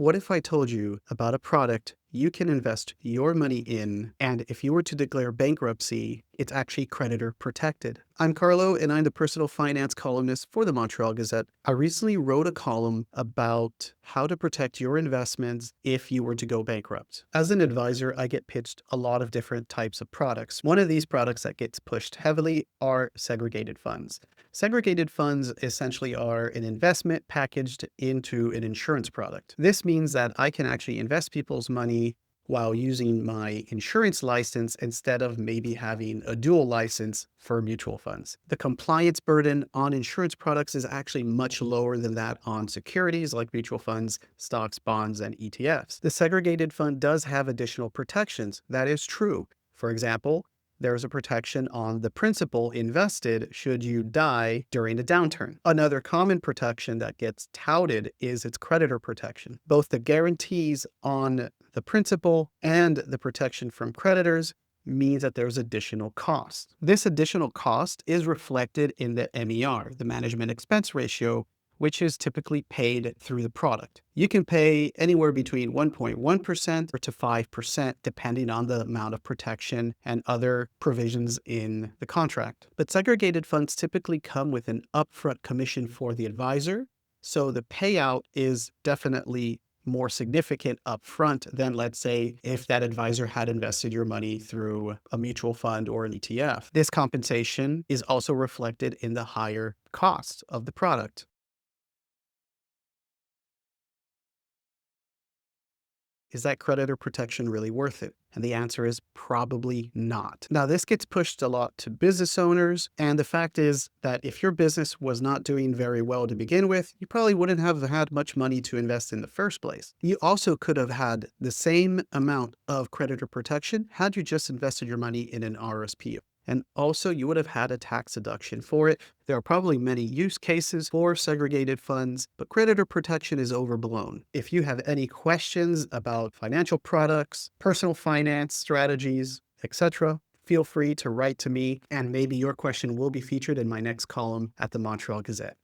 What if I told you about a product you can invest your money in, and if you were to declare bankruptcy, it's actually creditor protected? I'm Carlo, and I'm the personal finance columnist for the Montreal Gazette. I recently wrote a column about how to protect your investments if you were to go bankrupt. As an advisor, I get pitched a lot of different types of products. One of these products that gets pushed heavily are segregated funds. Segregated funds essentially are an investment packaged into an insurance product. This means that I can actually invest people's money while using my insurance license instead of maybe having a dual license for mutual funds. The compliance burden on insurance products is actually much lower than that on securities like mutual funds, stocks, bonds, and ETFs. The segregated fund does have additional protections. That is true. For example, there's a protection on the principal invested should you die during a downturn. Another common protection that gets touted is its creditor protection. Both the guarantees on the principal and the protection from creditors means that there's additional cost. This additional cost is reflected in the MER, the management expense ratio, which is typically paid through the product. You can pay anywhere between 1.1% to 5%, depending on the amount of protection and other provisions in the contract. But segregated funds typically come with an upfront commission for the advisor, so the payout is definitely more significant upfront than, let's say, if that advisor had invested your money through a mutual fund or an ETF. This compensation is also reflected in the higher cost of the product. Is that creditor protection really worth it? And the answer is probably not. Now, this gets pushed a lot to business owners. And the fact is that if your business was not doing very well to begin with, you probably wouldn't have had much money to invest in the first place. You also could have had the same amount of creditor protection had you just invested your money in an RSP. And also, you would have had a tax deduction for it. There are probably many use cases for segregated funds, but creditor protection is overblown. If you have any questions about financial products, personal finance strategies, etc., feel free to write to me, and maybe your question will be featured in my next column at the Montreal Gazette.